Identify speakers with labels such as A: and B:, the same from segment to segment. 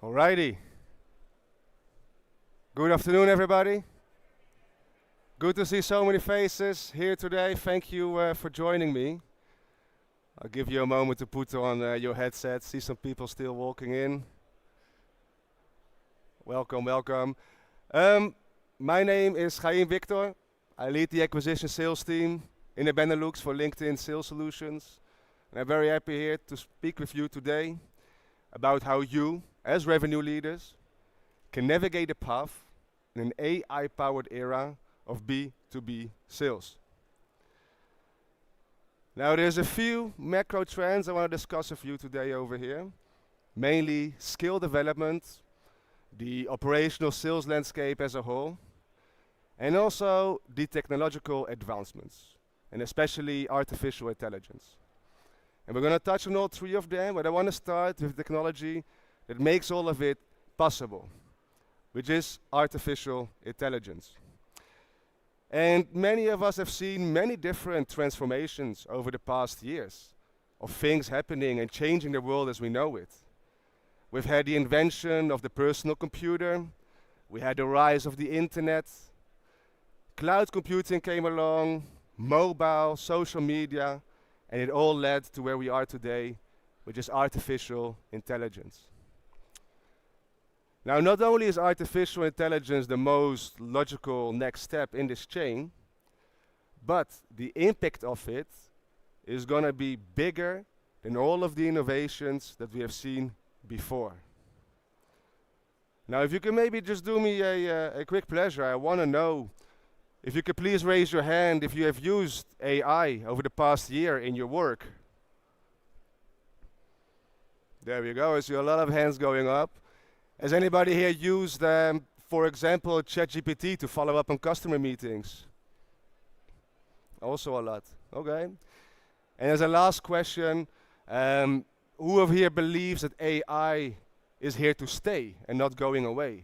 A: Alrighty. Good afternoon, everybody. Good to see so many faces here today. Thank you for joining me. I'll give you a moment to put on your headset. See some people still walking in. Welcome, welcome. My name is Chaim Victor. I lead the acquisition sales team in the Benelux for LinkedIn Sales Solutions. And I'm very happy here to speak with you today about how you, as revenue leaders, can navigate a path in an AI-powered era of B2B sales. Now, there's a few macro trends I want to discuss with you today over here, mainly skill development, the operational sales landscape as a whole, and also the technological advancements, and especially artificial intelligence. And we're going to touch on all three of them, but I want to start with technology that makes all of it possible, which is artificial intelligence. And many of us have seen many different transformations over the past years of things happening and changing the world as we know it. We've had the invention of the personal computer, we had the rise of the internet, cloud computing came along, mobile, social media, and it all led to where we are today, which is artificial intelligence. Now, not only is artificial intelligence the most logical next step in this chain, but the impact of it is going to be bigger than all of the innovations that we have seen before. Now, if you can maybe just do me a quick pleasure, I want to know if you could please raise your hand if you have used AI over the past year in your work. There we go, I see a lot of hands going up. Has anybody here used, for example, ChatGPT to follow up on customer meetings? Also a lot, okay. And as a last question, who of here believes that AI is here to stay and not going away?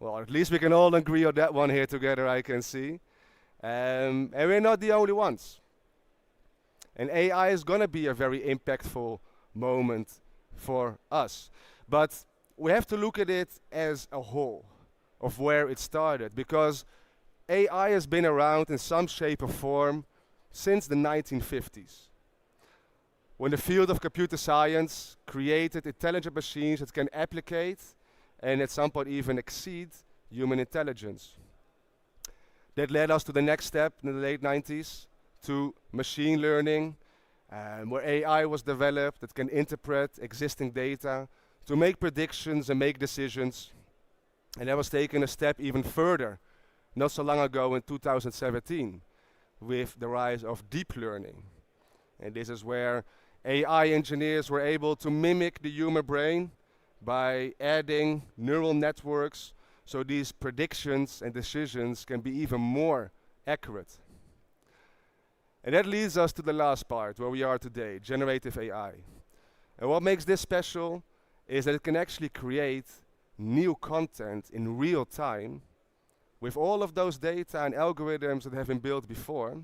A: Well, at least we can all agree on that one here together, I can see. And we're not the only ones. And AI is going to be a very impactful moment for us. But we have to look at it as a whole of where it started, because AI has been around in some shape or form since the 1950s, when the field of computer science created intelligent machines that can applicate and at some point even exceed human intelligence. That led us to the next step in the late 90s, to machine learning, where AI was developed that can interpret existing data to make predictions and make decisions. And that was taken a step even further, not so long ago in 2017, with the rise of deep learning. And this is where AI engineers were able to mimic the human brain by adding neural networks, so these predictions and decisions can be even more accurate. And that leads us to the last part, where we are today, generative AI. And what makes this special is that it can actually create new content in real time with all of those data and algorithms that have been built before.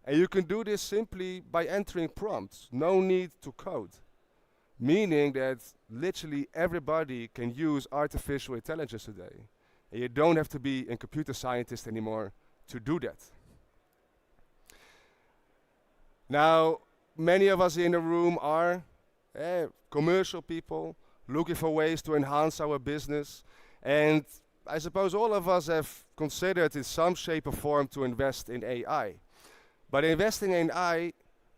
A: And you can do this simply by entering prompts, no need to code. Meaning that literally everybody can use artificial intelligence today. And you don't have to be a computer scientist anymore to do that. Now, many of us in the room are commercial people looking for ways to enhance our business. And I suppose all of us have considered in some shape or form to invest in AI. But investing in AI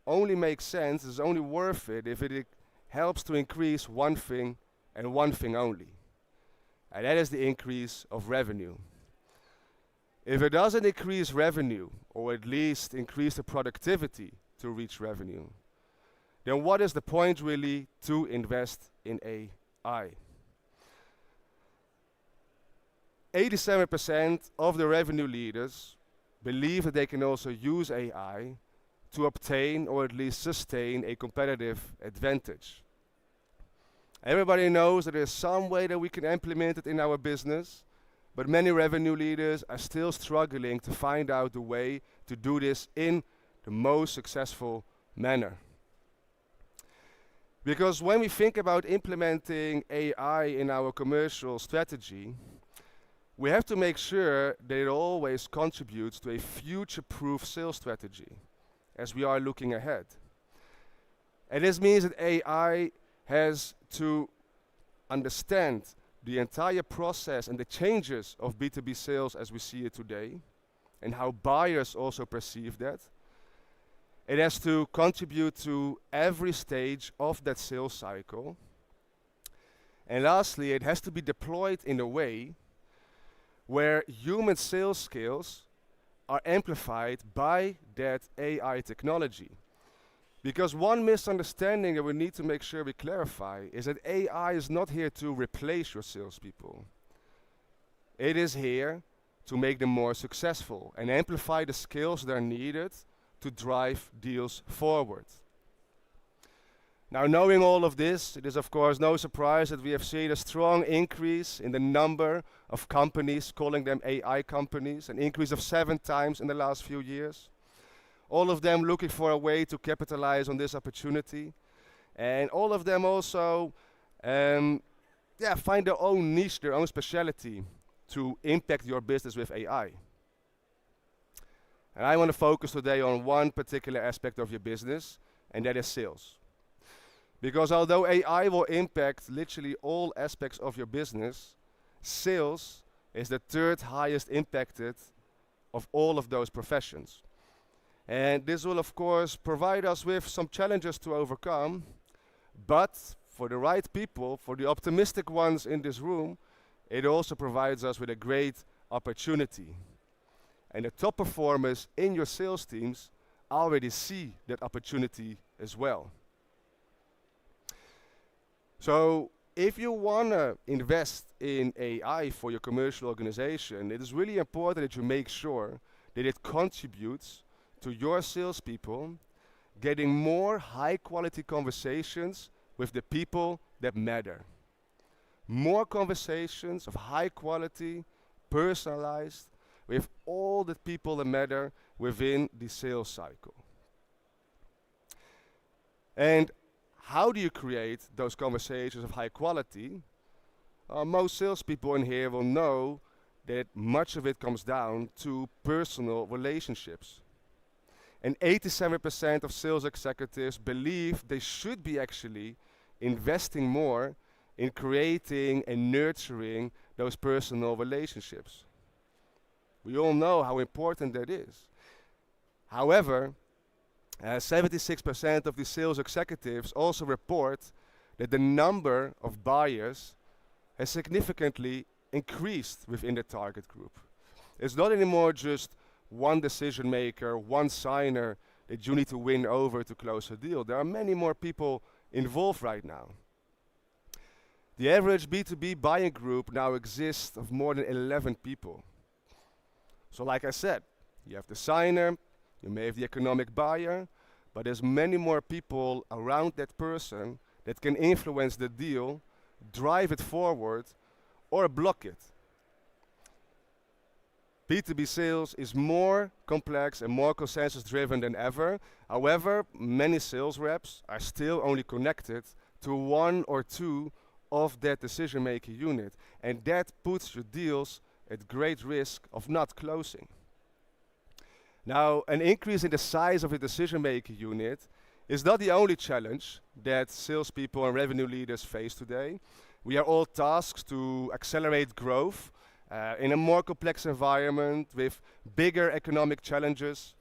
A: only makes sense, is only worth it if it helps to increase one thing and one thing only. And that is the increase of revenue. If it doesn't increase revenue, or at least increase the productivity to reach revenue, then what is the point really to invest in AI? 87% of the revenue leaders believe that they can also use AI to obtain or at least sustain a competitive advantage. Everybody knows that there's some way that we can implement it in our business, but many revenue leaders are still struggling to find out the way to do this in the most successful manner. Because when we think about implementing AI in our commercial strategy, we have to make sure that it always contributes to a future-proof sales strategy as we are looking ahead. And this means that AI has to understand the entire process and the changes of B2B sales as we see it today, and how buyers also perceive that. It has to contribute to every stage of that sales cycle. And lastly, it has to be deployed in a way where human sales skills are amplified by that AI technology. Because one misunderstanding that we need to make sure we clarify is that AI is not here to replace your salespeople. It is here to make them more successful and amplify the skills that are needed to drive deals forward. Now, knowing all of this, it is of course no surprise that we have seen a strong increase in the number of companies, calling them AI companies, an increase of 7 times in the last few years. All of them looking for a way to capitalize on this opportunity. And all of them also find their own niche, their own specialty to impact your business with AI. And I want to focus today on one particular aspect of your business, and that is sales. Because although AI will impact literally all aspects of your business, sales is the 3rd highest impacted of all of those professions. And this will of course provide us with some challenges to overcome, but for the right people, for the optimistic ones in this room, it also provides us with a great opportunity. And the top performers in your sales teams already see that opportunity as well. So if you want to invest in AI for your commercial organization, it is really important that you make sure that it contributes to your salespeople getting more high quality conversations with the people that matter. More conversations of high quality, personalized, with all the people that matter within the sales cycle. And how do you create those conversations of high quality? Most salespeople in here will know that much of it comes down to personal relationships. And 87% of sales executives believe they should be actually investing more in creating and nurturing those personal relationships. We all know how important that is. However, 76% of the sales executives also report that the number of buyers has significantly increased within the target group. It's not anymore just one decision maker, one signer that you need to win over to close a deal. There are many more people involved right now. The average B2B buying group now exists of more than 11 people. So like I said, you have the signer, you may have the economic buyer, but there's many more people around that person that can influence the deal, drive it forward, or block it. B2B sales is more complex and more consensus driven than ever. However, many sales reps are still only connected to 1 or 2 of that decision making unit, and that puts your deals at great risk of not closing. Now, an increase in the size of a decision-making unit is not the only challenge that salespeople and revenue leaders face today. We are all tasked to accelerate growth in a more complex environment with bigger economic challenges.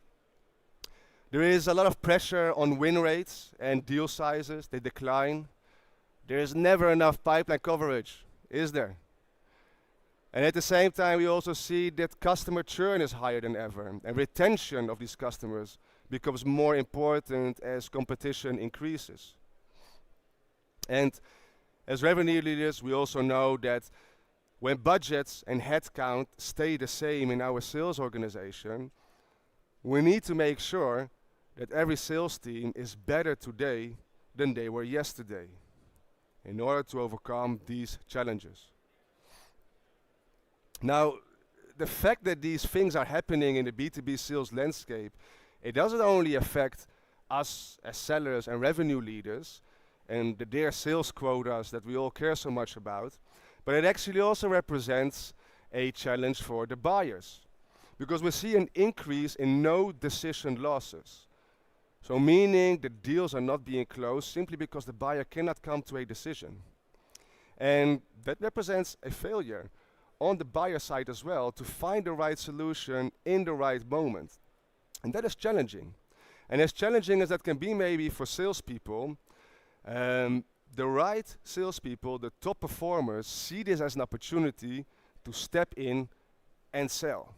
A: There is a lot of pressure on win rates and deal sizes. They decline. There is never enough pipeline coverage, is there? And at the same time, we also see that customer churn is higher than ever, and retention of these customers becomes more important as competition increases. And as revenue leaders, we also know that when budgets and headcount stay the same in our sales organization, we need to make sure that every sales team is better today than they were yesterday in order to overcome these challenges. Now, the fact that these things are happening in the B2B sales landscape, it doesn't only affect us as sellers and revenue leaders, and their sales quotas that we all care so much about, but it actually also represents a challenge for the buyers, because we see an increase in no decision losses. So meaning the deals are not being closed simply because the buyer cannot come to a decision. And that represents a failure on the buyer side as well to find the right solution in the right moment. And that is challenging. And as challenging as that can be maybe for salespeople, the right salespeople, the top performers, see this as an opportunity to step in and sell.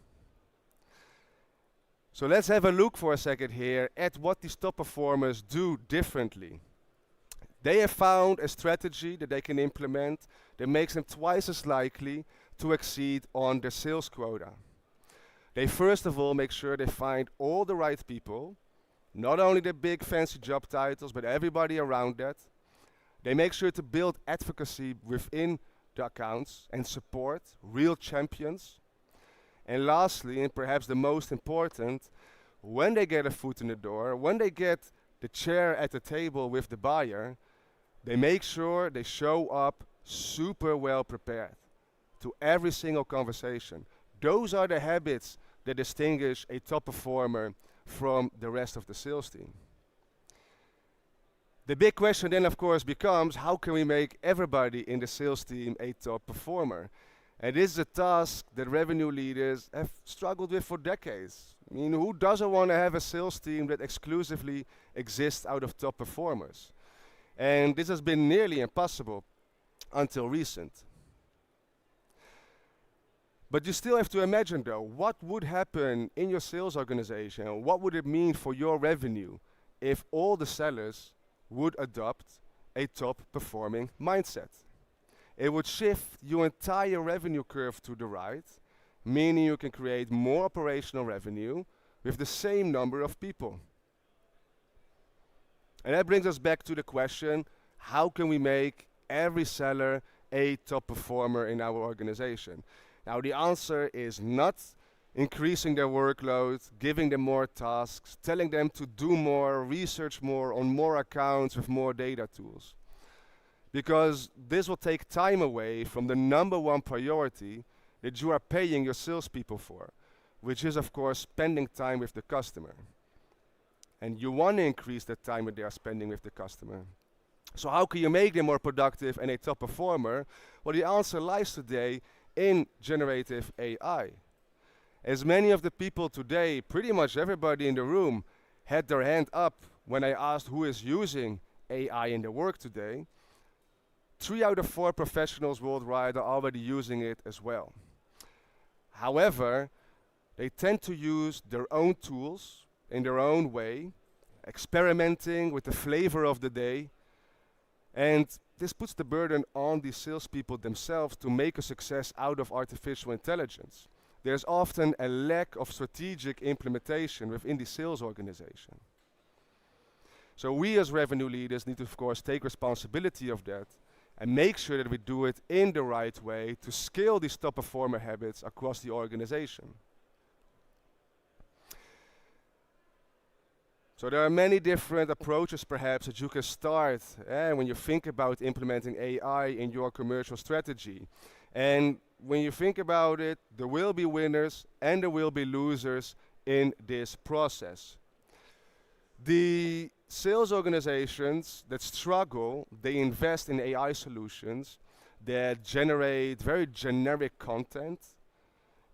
A: So let's have a look for a second here at what these top performers do differently. They have found a strategy that they can implement that makes them twice as likely to exceed on their sales quota. They first of all make sure they find all the right people, not only the big fancy job titles, but everybody around that. They make sure to build advocacy within the accounts and support real champions. And lastly, and perhaps the most important, when they get a foot in the door, when they get the chair at the table with the buyer, they make sure they show up super well prepared to every single conversation. Those are the habits that distinguish a top performer from the rest of the sales team. The big question then, of course, becomes how can we make everybody in the sales team a top performer? And this is a task that revenue leaders have struggled with for decades. I mean, who doesn't want to have a sales team that exclusively exists out of top performers? And this has been nearly impossible until recent. But you still have to imagine though, what would happen in your sales organization? What would it mean for your revenue if all the sellers would adopt a top performing mindset? It would shift your entire revenue curve to the right, meaning you can create more operational revenue with the same number of people. And that brings us back to the question, how can we make every seller a top performer in our organization? Now the answer is not increasing their workload, giving them more tasks, telling them to do more, research more on more accounts with more data tools. Because this will take time away from the number one priority that you are paying your salespeople for, which is of course spending time with the customer. And you want to increase the time that they are spending with the customer. So how can you make them more productive and a top performer? Well, the answer lies today in generative AI. As many of the people today, pretty much everybody in the room, had their hand up when I asked who is using AI in their work today, 3 out of 4 professionals worldwide are already using it as well. However, they tend to use their own tools in their own way, experimenting with the flavor of the day, and this puts the burden on the salespeople themselves to make a success out of artificial intelligence. There's often a lack of strategic implementation within the sales organization. So we as revenue leaders need to, of course, take responsibility of that and make sure that we do it in the right way to scale these top performer habits across the organization. So there are many different approaches perhaps that you can start when you think about implementing AI in your commercial strategy. And when you think about it, there will be winners and there will be losers in this process. The sales organizations that struggle, they invest in AI solutions that generate very generic content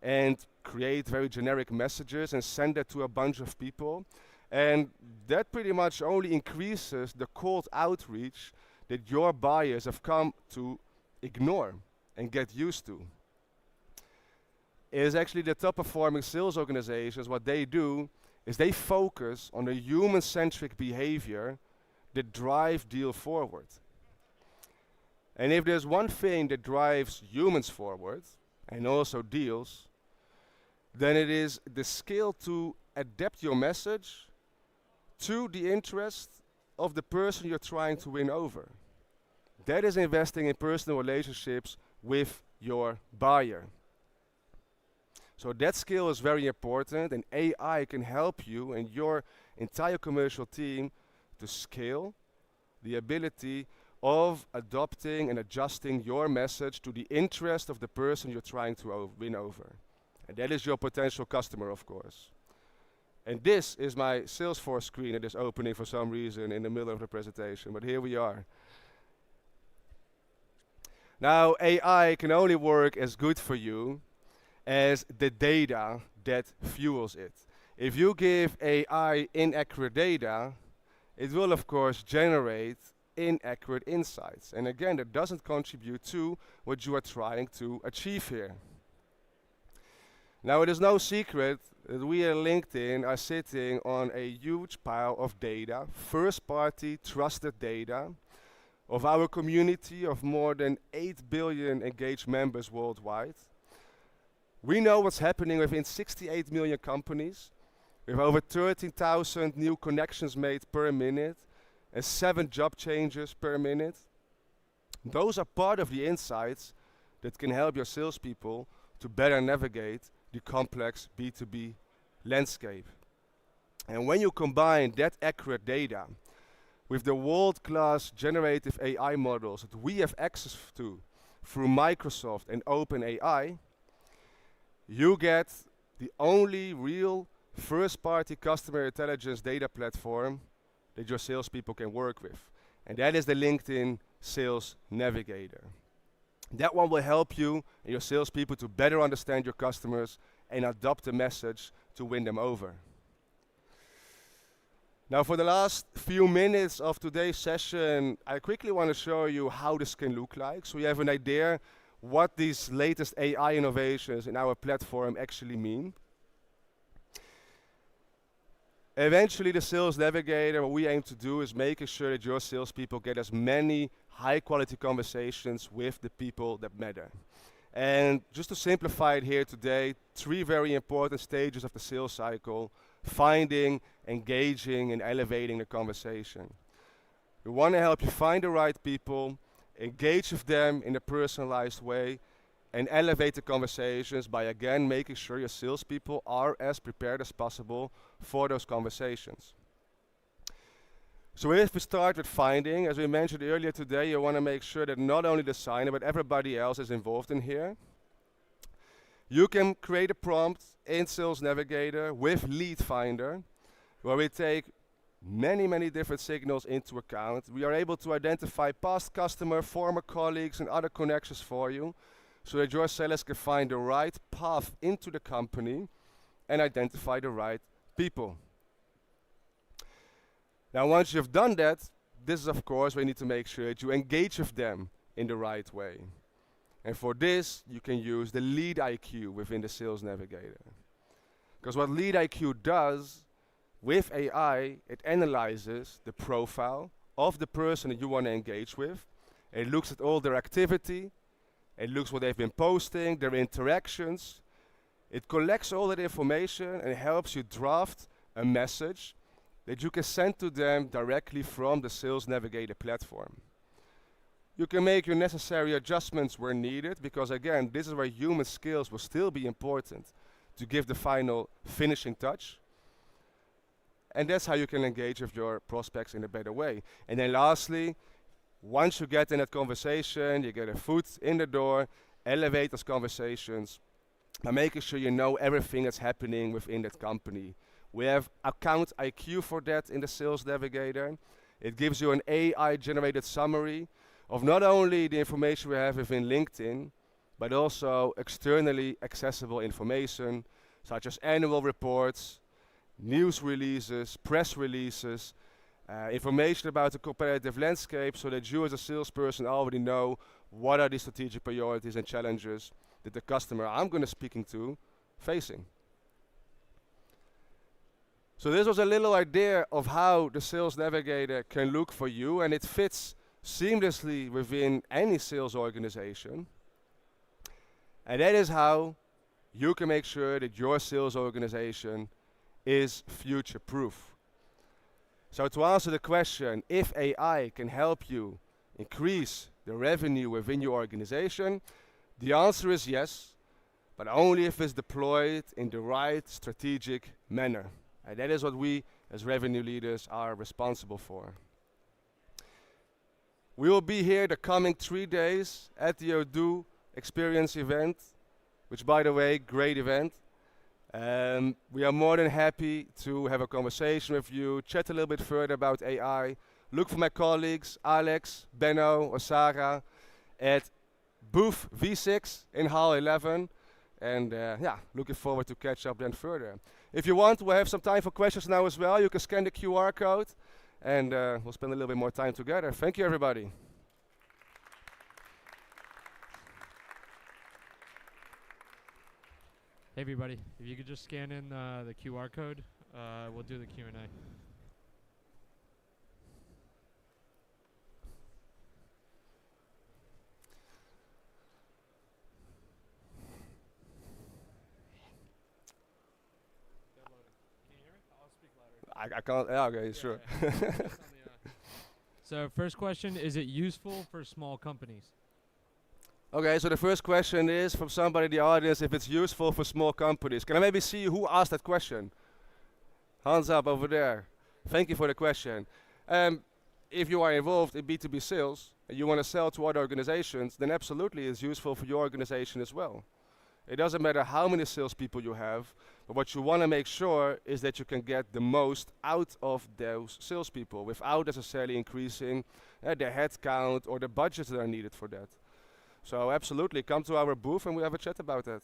A: and create very generic messages and send that to a bunch of people. And that pretty much only increases the cold outreach that your buyers have come to ignore and get used to. It is actually the top performing sales organizations, what they do is they focus on the human-centric behavior that drive deal forward. And if there's one thing that drives humans forward, and also deals, then it is the skill to adapt your message to the interest of the person you're trying to win over. That is investing in personal relationships with your buyer. So that skill is very important, and AI can help you and your entire commercial team to scale the ability of adopting and adjusting your message to the interest of the person you're trying to win over. And that is your potential customer, of course. And this is my Salesforce screen that is opening for some reason in the middle of the presentation, but here we are. Now, AI can only work as good for you as the data that fuels it. If you give AI inaccurate data, it will of course generate inaccurate insights. And again, that doesn't contribute to what you are trying to achieve here. Now, it is no secret that we at LinkedIn are sitting on a huge pile of data, first-party trusted data, of our community of more than 8 billion engaged members worldwide. We know what's happening within 68 million companies, with over 13,000 new connections made per minute, and 7 job changes per minute. Those are part of the insights that can help your salespeople to better navigate the complex B2B landscape. And when you combine that accurate data with the world-class generative AI models that we have access to through Microsoft and OpenAI, you get the only real first-party customer intelligence data platform that your salespeople can work with. And that is the LinkedIn Sales Navigator. That one will help you and your salespeople to better understand your customers and adopt the message to win them over. Now, for the last few minutes of today's session, I quickly want to show you how this can look like, so you have an idea what these latest AI innovations in our platform actually mean. Eventually, the Sales Navigator, what we aim to do is making sure that your salespeople get as many high-quality conversations with the people that matter. And just to simplify it here today, 3 very important stages of the sales cycle: finding, engaging, and elevating the conversation. We want to help you find the right people, engage with them in a personalized way, and elevate the conversations by again making sure your salespeople are as prepared as possible for those conversations. So if we start with finding, as we mentioned earlier today, you want to make sure that not only the signer but everybody else is involved in here. You can create a prompt in Sales Navigator with Lead Finder, where we take many different signals into account. We are able to identify past customer, former colleagues, and other connections for you, so that your sellers can find the right path into the company and identify the right people. Now, once you've done that, this is of course where you need to make sure that you engage with them in the right way. And for this, you can use the Lead IQ within the Sales Navigator. Because what Lead IQ does with AI, it analyzes the profile of the person that you want to engage with. It looks at all their activity. It looks what they've been posting, their interactions. It collects all that information and helps you draft a message that you can send to them directly from the Sales Navigator platform. You can make your necessary adjustments where needed, because again, this is where human skills will still be important to give the final finishing touch. And that's how you can engage with your prospects in a better way. And then lastly, once you get in that conversation, you get a foot in the door, elevate those conversations by making sure you know everything that's happening within that company. We have Account IQ for that in the Sales Navigator. It gives you an AI-generated summary of not only the information we have within LinkedIn, but also externally accessible information, such as annual reports, news releases, press releases, information about the competitive landscape, so that you as a salesperson already know what are the strategic priorities and challenges that the customer I'm going to speaking to facing. So this was a little idea of how the Sales Navigator can look for you, and it fits seamlessly within any sales organization. And that is how you can make sure that your sales organization is future-proof. So to answer the question, if AI can help you increase the revenue within your organization, the answer is yes, but only if it's deployed in the right strategic manner. And that is what we as revenue leaders are responsible for. We will be here the coming 3 days at the Odoo experience event, which, by the way, great event. We are more than happy to have a conversation with you, chat a little bit further about AI. Look for my colleagues, Alex, Benno, or Sarah, at booth V6 in Hall 11. And yeah, looking forward to catch up then further. If you want, we'll have some time for questions now as well. You can scan the QR code, and we'll spend a little bit more time together. Thank you, everybody.
B: Hey everybody, if you could just scan in the QR code, we'll do the Q&A.
A: I can't, yeah, okay, sure.
B: So first question, is it useful for small companies?
A: Okay, so the first question is from somebody in the audience if it's useful for small companies. Can I maybe see who asked that question? Hands up over there. Thank you for the question. If you are involved in B2B sales and you want to sell to other organizations, then absolutely it's useful for your organization as well. It doesn't matter how many salespeople you have, but what you want to make sure is that you can get the most out of those salespeople without necessarily increasing their headcount or the budgets that are needed for that. So absolutely, come to our booth and we'll have a chat about that.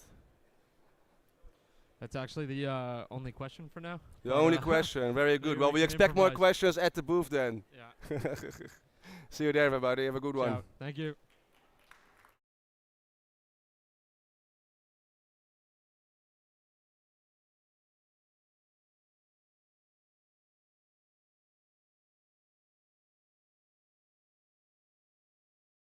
B: That's actually the only question for now.
A: The only question, very good. Well, we expect more questions at the booth then.
B: Yeah.
A: See you there, everybody. Have a good one.
B: Ciao. Thank you.